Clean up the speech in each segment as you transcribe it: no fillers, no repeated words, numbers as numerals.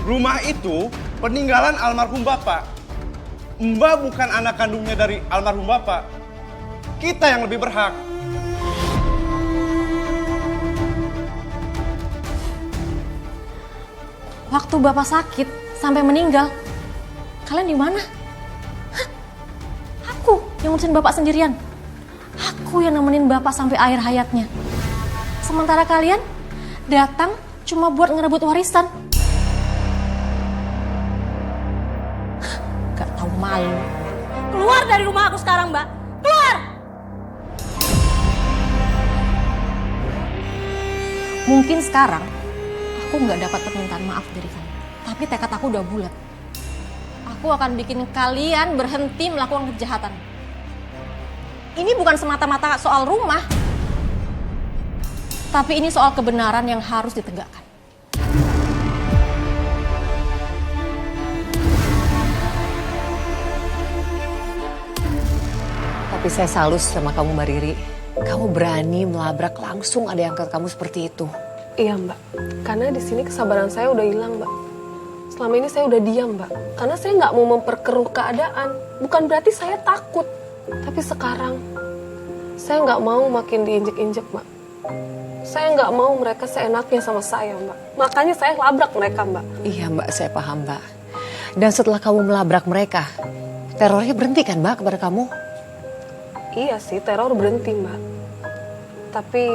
Rumah itu peninggalan almarhum Bapak. Mbak bukan anak kandungnya dari almarhum Bapak. Kita yang lebih berhak. Waktu Bapak sakit sampai meninggal, kalian di mana? Hah? Aku yang ngurusin Bapak sendirian. Aku yang nemenin Bapak sampai akhir hayatnya. Sementara kalian datang cuma buat ngerebut warisan. Hah, gak tahu malu. Keluar dari rumah aku sekarang, Mbak. Keluar! Mungkin sekarang aku nggak dapat permintaan maaf dari kamu. Tapi tekad aku udah bulat. Aku akan bikin kalian berhenti melakukan kejahatan. Ini bukan semata-mata soal rumah. Tapi ini soal kebenaran yang harus ditegakkan. Tapi saya salut sama kamu Mbak Riri. Kamu berani melabrak langsung ada yang ke kamu seperti itu. Iya Mbak, karena di sini kesabaran saya udah hilang Mbak. Selama ini saya udah diam Mbak, karena saya nggak mau memperkeruh keadaan. Bukan berarti saya takut, tapi sekarang saya nggak mau makin diinjek-injek Mbak. Saya nggak mau mereka seenaknya sama saya Mbak. Makanya saya labrak mereka Mbak. Iya Mbak, saya paham Mbak. Dan setelah kamu melabrak mereka, terornya berhenti kan Mbak kepada kamu? Iya sih, teror berhenti Mbak. Tapi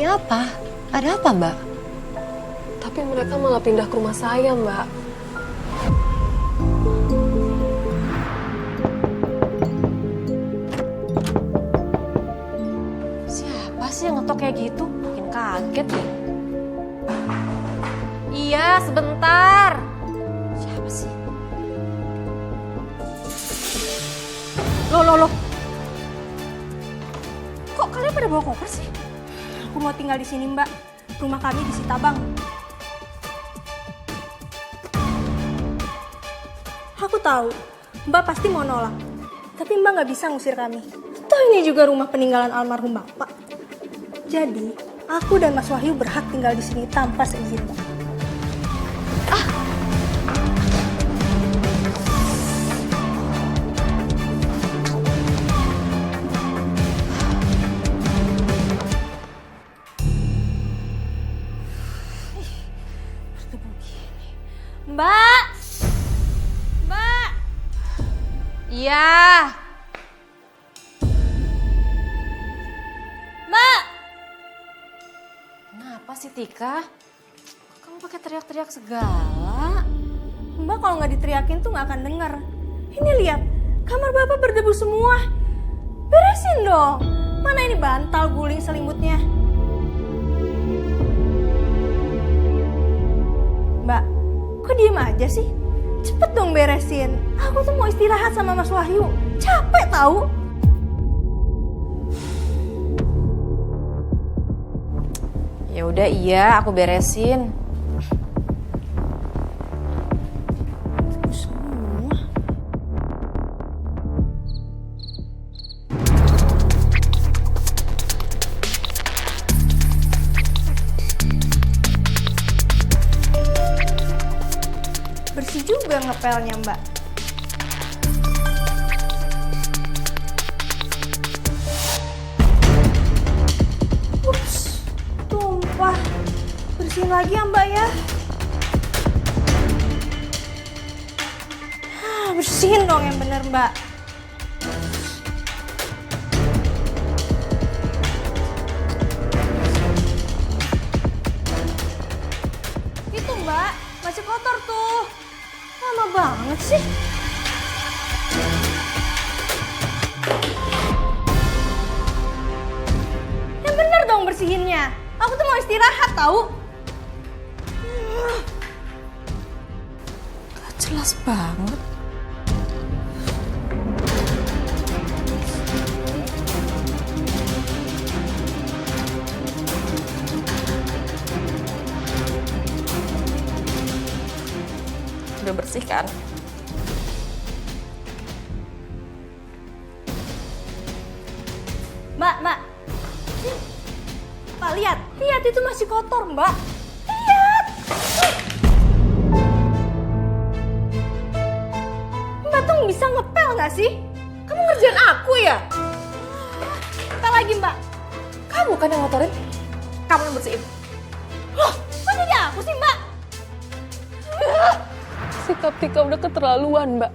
apa? Ada apa Mbak? Tapi mereka malah pindah ke rumah saya Mbak. Siapa sih yang ngetok kayak gitu? Bikin kaget deh. Iya, sebentar. Siapa sih? Loh. Kok kalian pada bawa koper sih? Aku mau tinggal di sini, Mbak. Rumah kami di Sitabang. Aku tahu, Mbak pasti mau nolak. Tapi Mbak nggak bisa ngusir kami. Toh ini juga rumah peninggalan almarhum Bapak. Jadi, aku dan Mas Wahyu berhak tinggal di sini tanpa seizin Mbak. Mbak! Mbak! Iya. Mbak! Kenapa sih Tika? Kamu pakai teriak-teriak segala? Mbak kalau nggak diteriakin tuh nggak akan denger. Ini lihat, kamar Bapak berdebu semua. Beresin dong. Mana ini bantal guling selimutnya? Mbak, kok diem aja sih? Cepet dong beresin. Aku tuh mau istirahat sama Mas Wahyu. Capek tahu. Ya udah iya, aku beresin. Semua. Bersih juga ngepelnya, Mbak. Ups, tumpah. Bersihin lagi ya, Mbak ya. Bersihin dong yang bener, Mbak. Itu, Mbak, masih kotor tuh. Lama banget sih. Yang bener dong bersihinnya. Aku tuh mau istirahat tahu. Gak jelas banget. Udah bersih kan? Mbak. Mbak, lihat itu masih kotor, Mbak. Iya. ngepel nggak sih? Kamu ngerjain aku ya? Apa lagi mbak? Kamu kan yang ngotorin. Kamu yang bersihin. Loh, kok jadi aku sih mbak? Sikap Tika udah keterlaluan, Mbak.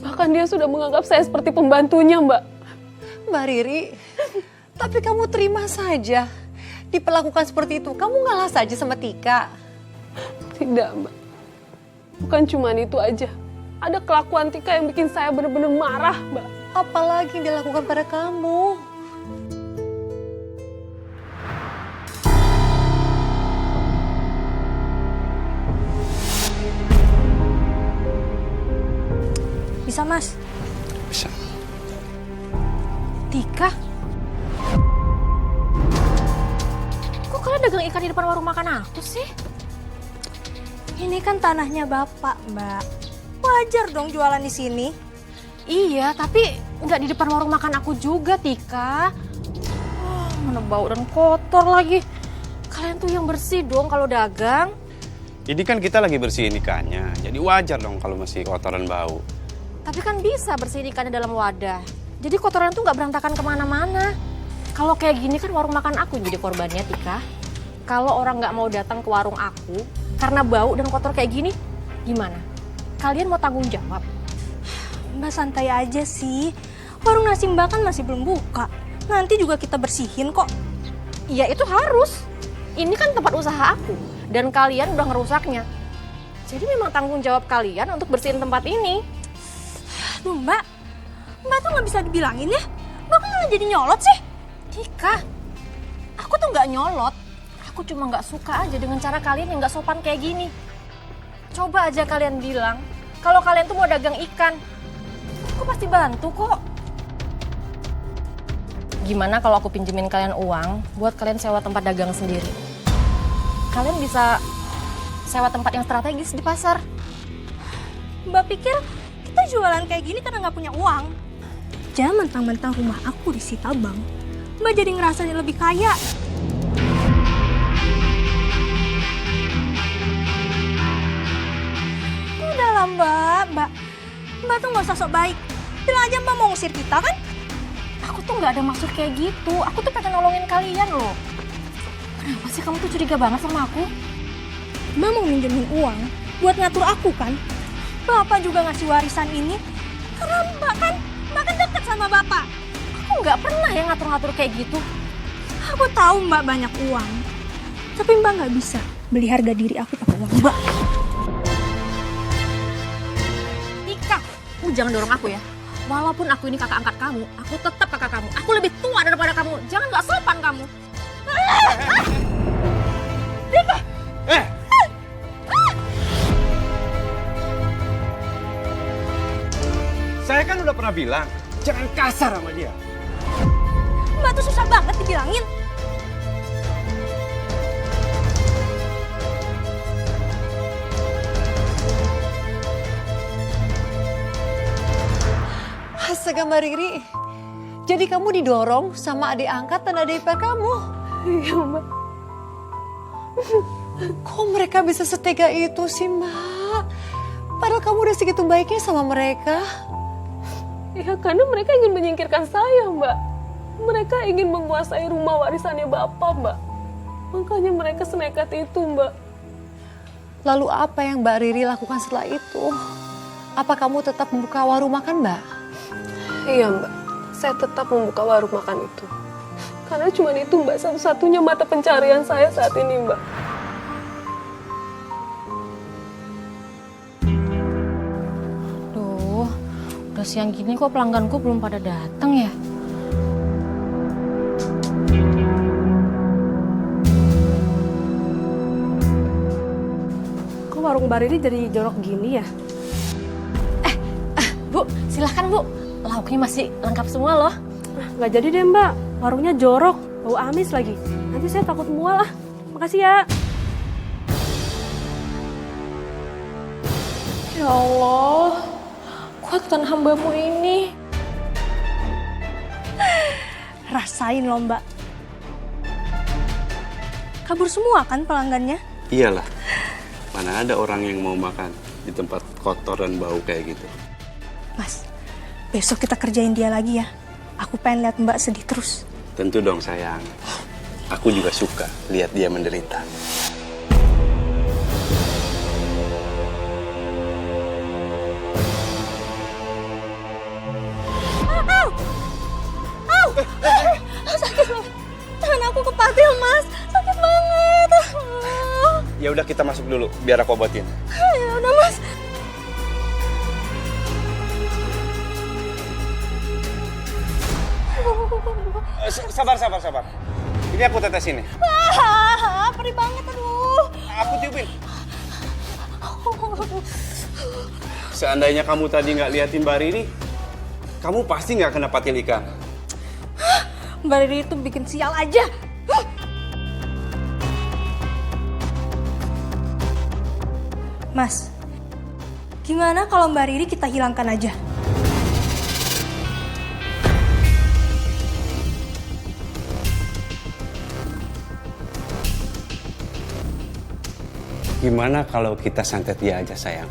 Bahkan dia sudah menganggap saya seperti pembantunya, Mbak. Mbak Riri, tapi kamu terima saja diperlakukan seperti itu. Kamu ngalah saja sama Tika. Tidak, Mbak. Bukan cuma itu aja. Ada kelakuan Tika yang bikin saya benar-benar marah, Mbak. Apalagi yang dilakukan pada kamu. Bisa mas? Bisa. Tika? Kok kalian dagang ikan di depan warung makan aku sih? Ini kan tanahnya bapak mbak. Wajar dong jualan di sini. Iya, tapi nggak di depan warung makan aku juga, Tika. Wah, mana bau dan kotor lagi. Kalian tuh yang bersih dong kalau dagang. Ini kan kita lagi bersihin ikannya, jadi wajar dong kalau masih kotoran bau. Tapi kan bisa bersihin ikannya dalam wadah. Jadi kotoran tuh nggak berantakan kemana-mana. Kalau kayak gini kan warung makan aku yang jadi korbannya, Tika. Kalau orang nggak mau datang ke warung aku karena bau dan kotor kayak gini, gimana? Kalian mau tanggung jawab? Mbak santai aja sih. Warung nasi mbak kan masih belum buka. Nanti juga kita bersihin kok. Ya itu harus. Ini kan tempat usaha aku. Dan kalian udah ngerusaknya. Jadi memang tanggung jawab kalian untuk bersihin tempat ini. Aduh mbak. Mbak tuh nggak bisa dibilangin ya. Mbak kan malah jadi nyolot sih. Tika, aku tuh nggak nyolot. Aku cuma nggak suka aja dengan cara kalian yang nggak sopan kayak gini. Coba aja kalian bilang, kalau kalian tuh mau dagang ikan, aku pasti bantu kok. Gimana kalau aku pinjemin kalian uang buat kalian sewa tempat dagang sendiri? Kalian bisa sewa tempat yang strategis di pasar. Mbak pikir kita jualan kayak gini karena nggak punya uang. Jangan mentang-mentang rumah aku disita bang. Mbak jadi ngerasa lebih kaya. Udahlah mbak tuh nggak usah sok baik. Bilang aja mbak mau ngusir kita kan? Aku tuh nggak ada maksud kayak gitu. Aku tuh pengen nolongin kalian loh. Kenapa sih kamu tuh curiga banget sama aku? Mbak mau minjemin uang buat ngatur aku kan? Bapak juga ngasih warisan ini karena mbak kan dekat sama bapak. Aku nggak pernah ya ngatur-ngatur kayak gitu. Aku tahu mbak banyak uang, tapi mbak nggak bisa beli harga diri aku pakai uang mbak. Tika, kamu jangan dorong aku ya. Walaupun aku ini kakak angkat kamu, aku tetap kakak kamu. Aku lebih tua daripada kamu. Jangan nggak sopan kamu. Saya kan udah pernah bilang, jangan kasar sama dia. Mbak tuh susah banget dibilangin. Astaga Mbak Riri, jadi kamu didorong sama adik angkat dan adik ipar kamu. Iya, Mbak. Kok mereka bisa setega itu sih Mbak? Padahal kamu udah segitu baiknya sama mereka. Ya karena mereka ingin menyingkirkan saya, Mbak. Mereka ingin menguasai rumah warisannya Bapak, Mbak. Makanya mereka senekat itu, Mbak. Lalu apa yang Mbak Riri lakukan setelah itu? Apa kamu tetap membuka warung makan Mbak? Iya, Mbak. Saya tetap membuka warung makan itu. Karena cuma itu, Mbak, satu-satunya mata pencarian saya saat ini, Mbak. Duh, udah siang gini kok pelangganku belum pada datang ya? Kok warung Mbak Riri jadi jorok gini ya? Bu, silahkan Bu. Lauknya masih lengkap semua loh. Nggak jadi deh mbak, warungnya jorok, bau amis lagi. Nanti saya takut mual ah. Makasih ya. Ya Allah, kuatkan hambamu ini. Rasain loh mbak. Kabur semua kan pelanggannya? Iyalah, mana ada orang yang mau makan di tempat kotor dan bau kayak gitu. Mas, besok kita kerjain dia lagi ya. Aku pengen lihat Mbak sedih terus. Tentu dong sayang. Aku juga suka lihat dia menderita. Sakit banget. Tangan aku kepatil, Mas. Sakit banget. Ya udah kita masuk dulu, biar aku obatin. Ya udah, Mas. Sabar. Ini aku tetesin nih. Perih banget, aduh. Aku tiupin. Seandainya kamu tadi nggak liatin Mbak Riri, kamu pasti nggak kena patil ikan. Mbak Riri itu bikin sial aja. Mas, gimana kalau Mbak Riri kita hilangkan aja? Gimana kalau kita santet dia aja sayang?